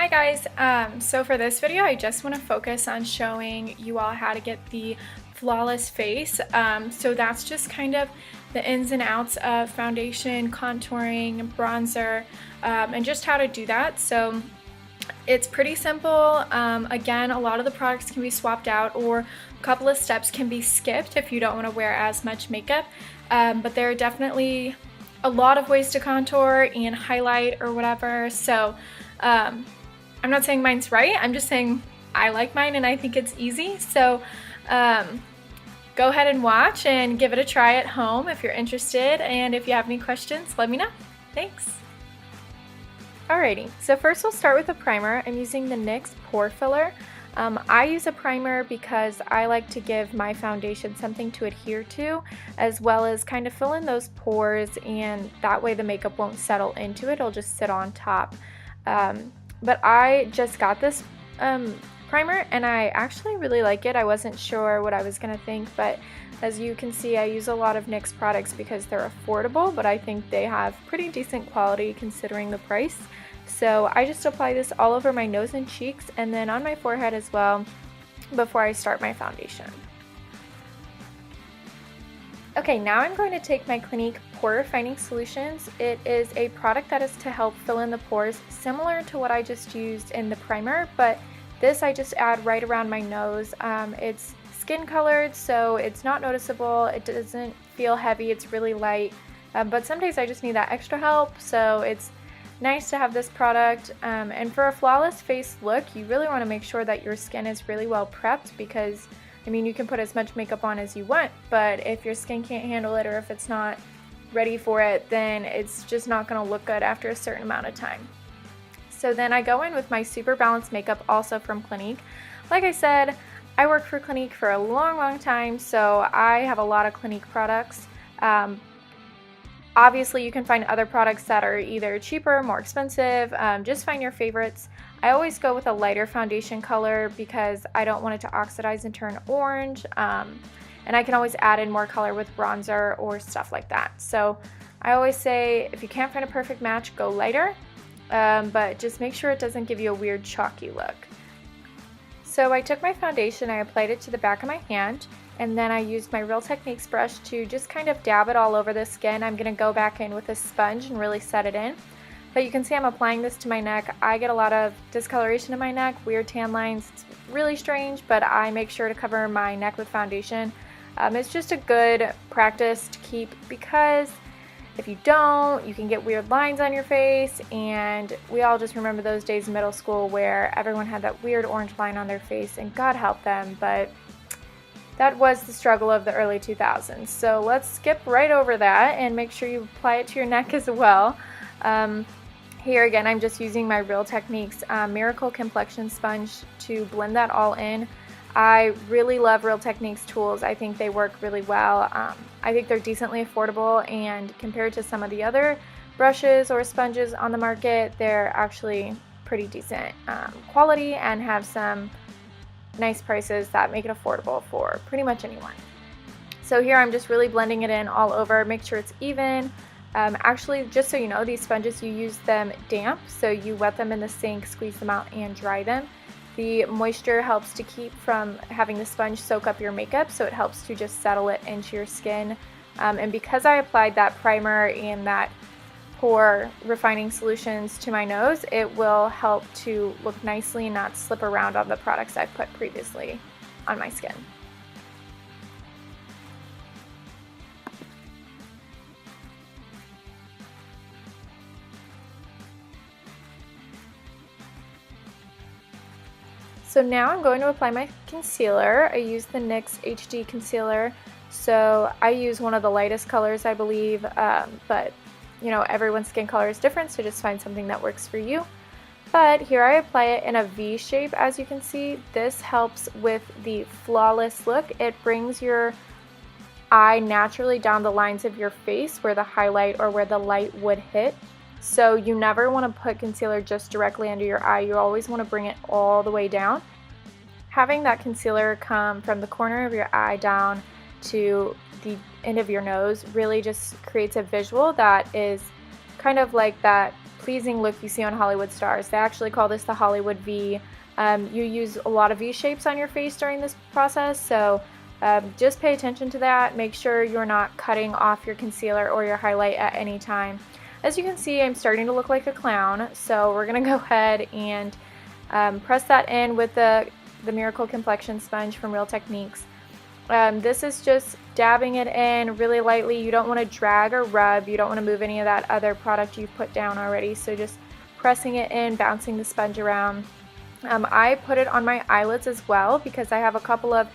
Hi guys, so for this video I just want to focus on showing you all how to get the flawless face. So that's just kind of the ins and outs of foundation, contouring, bronzer, and just how to do that. So it's pretty simple. Again, a lot of the products can be swapped out or a couple of steps can be skipped if you don't want to wear as much makeup, but there are definitely a lot of ways to contour and highlight or whatever. So I'm not saying mine's right, I'm just saying I like mine and I think it's easy. So go ahead and watch and give it a try at home if you're interested, and if you have any questions, let me know. Thanks. Alrighty, so first we'll start with a primer. I'm using the NYX Pore Filler. I use a primer because I like to give my foundation something to adhere to, as well as kind of fill in those pores, and that way the makeup won't settle into it, it'll just sit on top. But I just got this primer and I actually really like it. I wasn't sure what I was gonna think, but as you can see, I use a lot of NYX products because they're affordable, but I think they have pretty decent quality considering the price. So I just apply this all over my nose and cheeks and then on my forehead as well before I start my foundation. Okay, now I'm going to take my Clinique Pore Refining Solutions. It is a product that is to help fill in the pores, similar to what I just used in the primer, but this I just add right around my nose. It's skin colored, so it's not noticeable. It doesn't feel heavy, it's really light, but some days I just need that extra help, so it's nice to have this product. And for a flawless face look, you really want to make sure that your skin is really well prepped, because I mean, you can put as much makeup on as you want, but if your skin can't handle it or if it's not ready for it, then it's just not going to look good after a certain amount of time. So then I go in with my Super Balanced makeup, also from Clinique. Like I said, I worked for Clinique for a long time, so I have a lot of Clinique products. Obviously, you can find other products that are either cheaper, more expensive. Just find your favorites. I always go with a lighter foundation color because I don't want it to oxidize and turn orange. And I can always add in more color with bronzer or stuff like that. So I always say if you can't find a perfect match, go lighter. But just make sure it doesn't give you a weird chalky look. So I took my foundation, I applied it to the back of my hand, and then I used my Real Techniques brush to just kind of dab it all over the skin. I'm going to go back in with a sponge and really set it in. But you can see I'm applying this to my neck. I get a lot of discoloration in my neck, weird tan lines. It's really strange, but I make sure to cover my neck with foundation. It's just a good practice to keep, because if you don't, you can get weird lines on your face, and we all just remember those days in middle school where everyone had that weird orange line on their face, and God help them, but that was the struggle of the early 2000s. So let's skip right over that and make sure you apply it to your neck as well. Here again, I'm just using my Real Techniques Miracle Complexion Sponge to blend that all in. I really love Real Techniques tools. I think they work really well. I think they're decently affordable, and compared to some of the other brushes or sponges on the market, they're actually pretty decent quality and have some nice prices that make it affordable for pretty much anyone. So here I'm just really blending it in all over. Make sure it's even. Actually, just so you know, these sponges, you use them damp, so you wet them in the sink, squeeze them out, and dry them. The moisture helps to keep from having the sponge soak up your makeup, so it helps to just settle it into your skin. And because I applied that primer and that Pore Refining Solutions to my nose, it will help to look nicely and not slip around on the products I've put previously on my skin. So now I'm going to apply my concealer. I use the NYX HD concealer. So I use one of the lightest colors, I believe, but you know, everyone's skin color is different, so just find something that works for you. But here I apply it in a V shape, as you can see. This helps with the flawless look. It brings your eye naturally down the lines of your face where the highlight or where the light would hit. So you never want to put concealer just directly under your eye. You always want to bring it all the way down. Having that concealer come from the corner of your eye down to the end of your nose really just creates a visual that is kind of like that pleasing look you see on Hollywood stars. They actually call this the Hollywood V. You use a lot of V shapes on your face during this process, so just pay attention to that. Make sure you're not cutting off your concealer or your highlight at any time. As you can see, I'm starting to look like a clown, so we're going to go ahead and press that in with the Miracle Complexion Sponge from Real Techniques. This is just dabbing it in really lightly. You don't want to drag or rub. You don't want to move any of that other product you've put down already. So just pressing it in, bouncing the sponge around. I put it on my eyelids as well because I have a couple of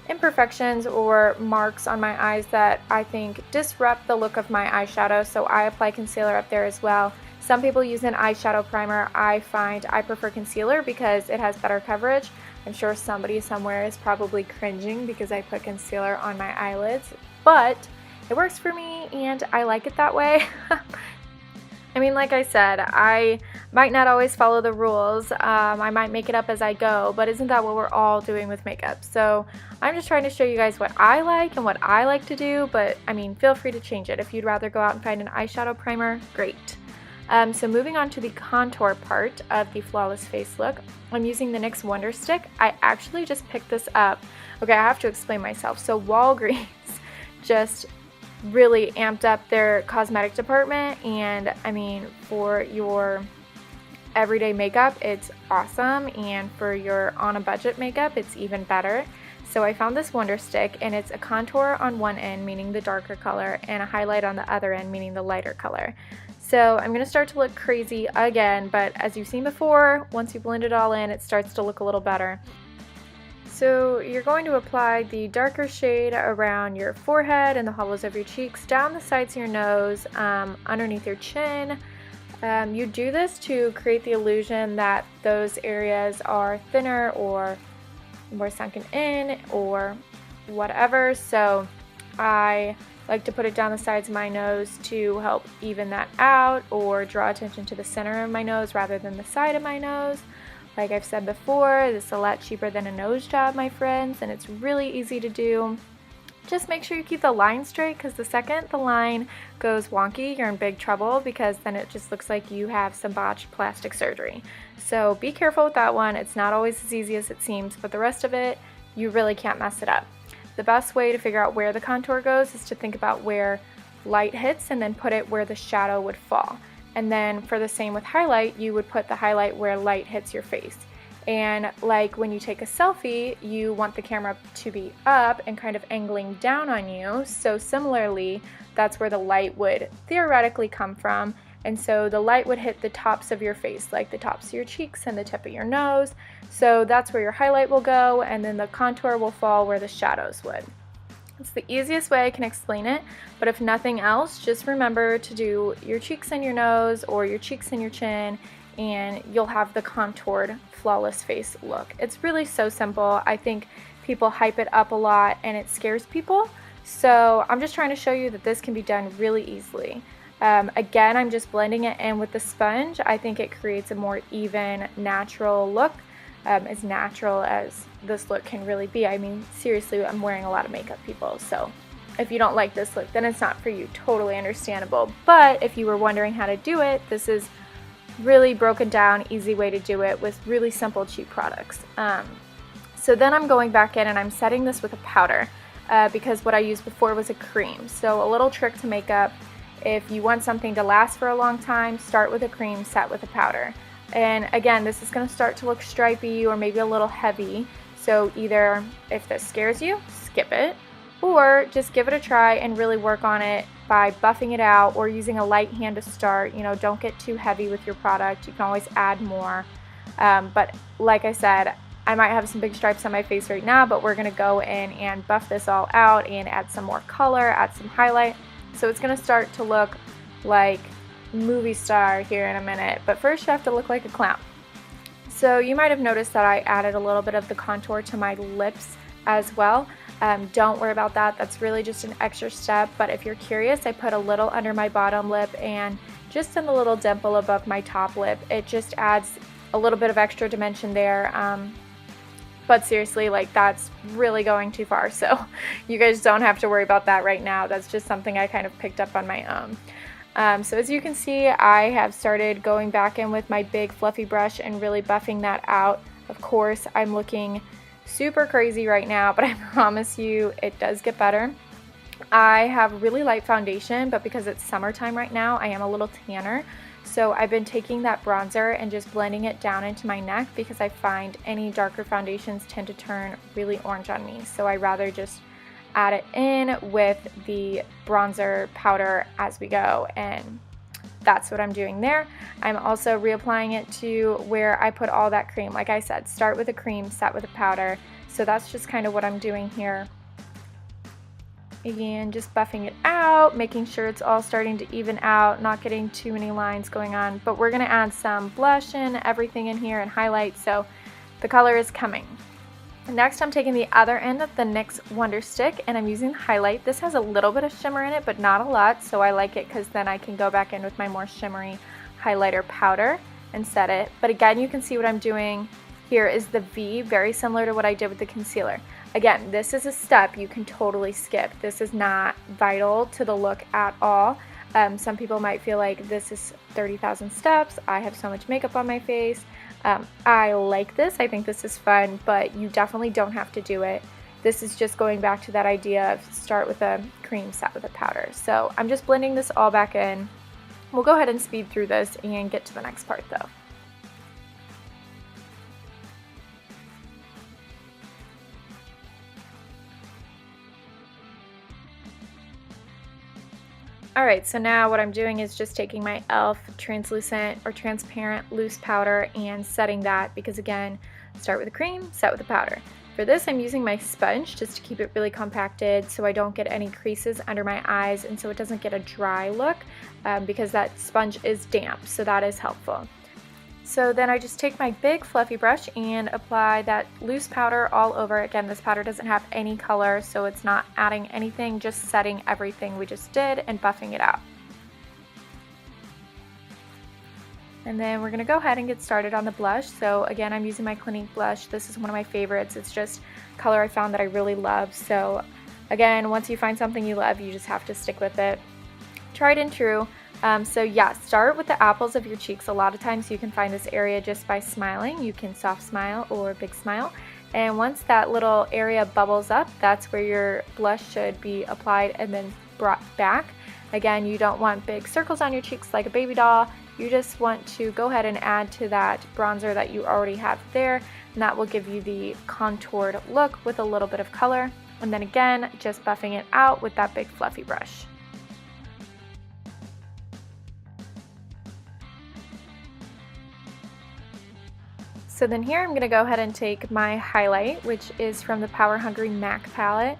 imperfections or marks on my eyes that I think disrupt the look of my eyeshadow, so I apply concealer up there as well. Some people use an eyeshadow primer. I find I prefer concealer because it has better coverage. I'm sure somebody somewhere is probably cringing because I put concealer on my eyelids, but it works for me and I like it that way. I mean, like I said, I might not always follow the rules. I might make it up as I go, but isn't that what we're all doing with makeup? So I'm just trying to show you guys what I like and what I like to do, but I mean, feel free to change it. If you'd rather go out and find an eyeshadow primer, great. So moving on to the contour part of the Flawless Face look, I'm using the NYX Wonder Stick. I actually just picked this up. Okay, I have to explain myself. So Walgreens just really amped up their cosmetic department, and I mean, for your everyday makeup it's awesome, and for your on a budget makeup it's even better. So I found this Wonder Stick, and it's a contour on one end, meaning the darker color, and a highlight on the other end, meaning the lighter color. So I'm going to start to look crazy again, but as you've seen before, once you blend it all in, it starts to look a little better. So you're going to apply the darker shade around your forehead and the hollows of your cheeks, down the sides of your nose, underneath your chin. You do this to create the illusion that those areas are thinner or more sunken in or whatever. So I like to put it down the sides of my nose to help even that out or draw attention to the center of my nose rather than the side of my nose. Like I've said before, this is a lot cheaper than a nose job, my friends, and it's really easy to do. Just make sure you keep the line straight, because the second the line goes wonky, you're in big trouble, because then it just looks like you have some botched plastic surgery. So be careful with that one. It's not always as easy as it seems, but the rest of it, you really can't mess it up. The best way to figure out where the contour goes is to think about where light hits and then put it where the shadow would fall. And then for the same with highlight, you would put the highlight where light hits your face. And like when you take a selfie, you want the camera to be up and kind of angling down on you. So similarly, that's where the light would theoretically come from. And so the light would hit the tops of your face, like the tops of your cheeks and the tip of your nose. So that's where your highlight will go, and then the contour will fall where the shadows would. It's the easiest way I can explain it, but if nothing else, just remember to do your cheeks and your nose, or your cheeks and your chin, and you'll have the contoured flawless face look. It's really so simple. I think people hype it up a lot and it scares people, so I'm just trying to show you that this can be done really easily. Again, I'm just blending it in with the sponge. I think it creates a more even, natural look, as natural as this look can really be. I mean, seriously, I'm wearing a lot of makeup, people, so if you don't like this look, then it's not for you. Totally understandable. But if you were wondering how to do it, this is really broken down, easy way to do it with really simple, cheap products. So then I'm going back in and I'm setting this with a powder, because what I used before was a cream. So a little trick to makeup: if you want something to last for a long time, start with a cream, set with a powder. And again, this is going to start to look stripy or maybe a little heavy. So either, if this scares you, skip it, or just give it a try and really work on it by buffing it out or using a light hand to start. You know, don't get too heavy with your product. You can always add more. But like I said, I might have some big stripes on my face right now, but we're going to go in and buff this all out and add some more color, add some highlight. So it's going to start to look like movie star here in a minute, but first you have to look like a clown. So you might have noticed that I added a little bit of the contour to my lips as well. Don't worry about that. That's really just an extra step, but if you're curious, I put a little under my bottom lip and just in the little dimple above my top lip. It just adds a little bit of extra dimension there. But seriously, like, that's really going too far, so you guys don't have to worry about that right now. That's just something I kind of picked up on my own. So as you can see, I have started going back in with my big fluffy brush and really buffing that out. Of course, I'm looking super crazy right now, but I promise you it does get better. I have really light foundation, but because it's summertime right now, I am a little tanner. So I've been taking that bronzer and just blending it down into my neck because I find any darker foundations tend to turn really orange on me. So I rather just add it in with the bronzer powder as we go, and that's what I'm doing there. I'm also reapplying it to where I put all that cream. Like I said, start with a cream, set with a powder. So that's just kind of what I'm doing here. Again, just buffing it out, making sure it's all starting to even out, not getting too many lines going on. But we're going to add some blush and everything in here and highlight, so the color is coming. Next, I'm taking the other end of the NYX Wonder Stick and I'm using highlight. This has a little bit of shimmer in it, but not a lot, so I like it because then I can go back in with my more shimmery highlighter powder and set it. But again, you can see what I'm doing here is the V, very similar to what I did with the concealer. Again, this is a step you can totally skip. This is not vital to the look at all. Some people might feel like this is 30,000 steps. I have so much makeup on my face. I like this. I think this is fun, but you definitely don't have to do it. This is just going back to that idea of start with a cream, set with a powder. So I'm just blending this all back in. We'll go ahead and speed through this and get to the next part though. Alright, so now what I'm doing is just taking my e.l.f. translucent or transparent loose powder and setting that, because again, start with a cream, set with a powder. For this, I'm using my sponge just to keep it really compacted so I don't get any creases under my eyes and so it doesn't get a dry look, because that sponge is damp, so that is helpful. So then I just take my big fluffy brush and apply that loose powder all over. Again, this powder doesn't have any color, so it's not adding anything, just setting everything we just did and buffing it out. And then we're going to go ahead and get started on the blush. So again, I'm using my Clinique blush. This is one of my favorites. It's just color I found that I really love. So again, once you find something you love, you just have to stick with it. Tried and true. So yeah, start with the apples of your cheeks. A lot of times you can find this area just by smiling. You can soft smile or big smile. And once that little area bubbles up, that's where your blush should be applied and then brought back. Again, you don't want big circles on your cheeks like a baby doll. You just want to go ahead and add to that bronzer that you already have there, and that will give you the contoured look with a little bit of color. And then again, just buffing it out with that big fluffy brush. So then here I'm going to go ahead and take my highlight, which is from the Power Hungry MAC palette.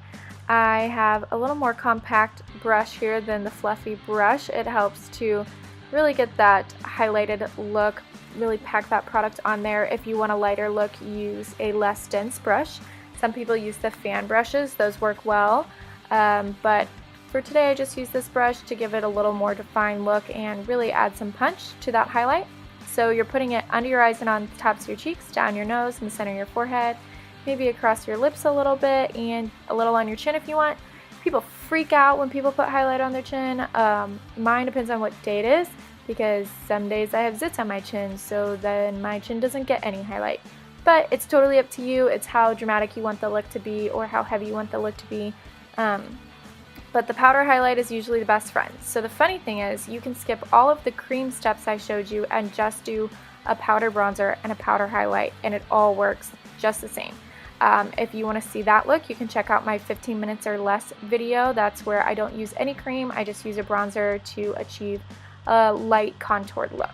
I have a little more compact brush here than the fluffy brush. It helps to really get that highlighted look, really pack that product on there. If you want a lighter look, use a less dense brush. Some people use the fan brushes, those work well, but for today I just use this brush to give it a little more defined look and really add some punch to that highlight. So you're putting it under your eyes and on the tops of your cheeks, down your nose, in the center of your forehead, maybe across your lips a little bit, and a little on your chin if you want. People freak out when people put highlight on their chin. Mine depends on what day it is, because some days I have zits on my chin, so then my chin doesn't get any highlight. But it's totally up to you. It's how dramatic you want the look to be or how heavy you want the look to be. But the powder highlight is usually the best friend. So the funny thing is, you can skip all of the cream steps I showed you and just do a powder bronzer and a powder highlight, and it all works just the same. If you want to see that look, you can check out my 15 minutes or less video. That's where I don't use any cream. I just use a bronzer to achieve a light contoured look.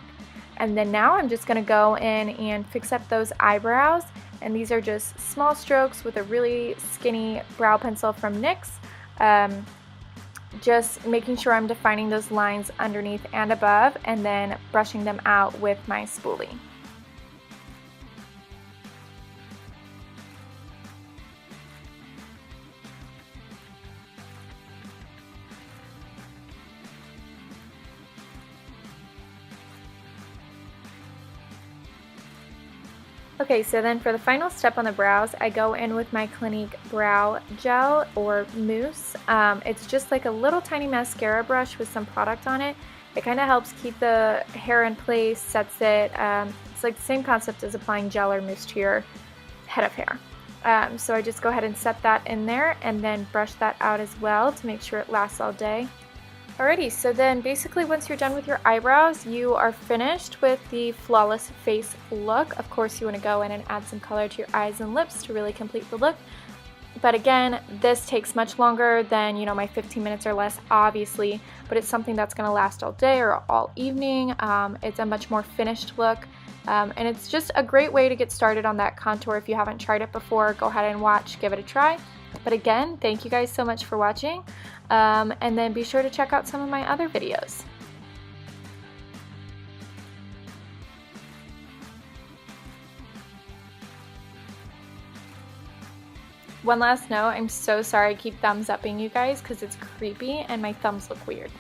And then now I'm just going to go in and fix up those eyebrows. And these are just small strokes with a really skinny brow pencil from NYX. Just making sure I'm defining those lines underneath and above, and then brushing them out with my spoolie. Okay, so then for the final step on the brows, I go in with my Clinique Brow Gel or Mousse. It's just like a little tiny mascara brush with some product on it. It kind of helps keep the hair in place, sets it. It's like the same concept as applying gel or mousse to your head of hair. So I just go ahead and set that in there and then brush that out as well to make sure it lasts all day. Alrighty, so then basically once you're done with your eyebrows, you are finished with the flawless face look. Of course, you want to go in and add some color to your eyes and lips to really complete the look. But again, this takes much longer than, you know, my 15 minutes or less, obviously, but it's something that's going to last all day or all evening. It's a much more finished look. And it's just a great way to get started on that contour. If you haven't tried it before, go ahead and watch, give it a try. But again, thank you guys so much for watching. And then be sure to check out some of my other videos. One last note, I'm so sorry I keep thumbs upping you guys because it's creepy and my thumbs look weird.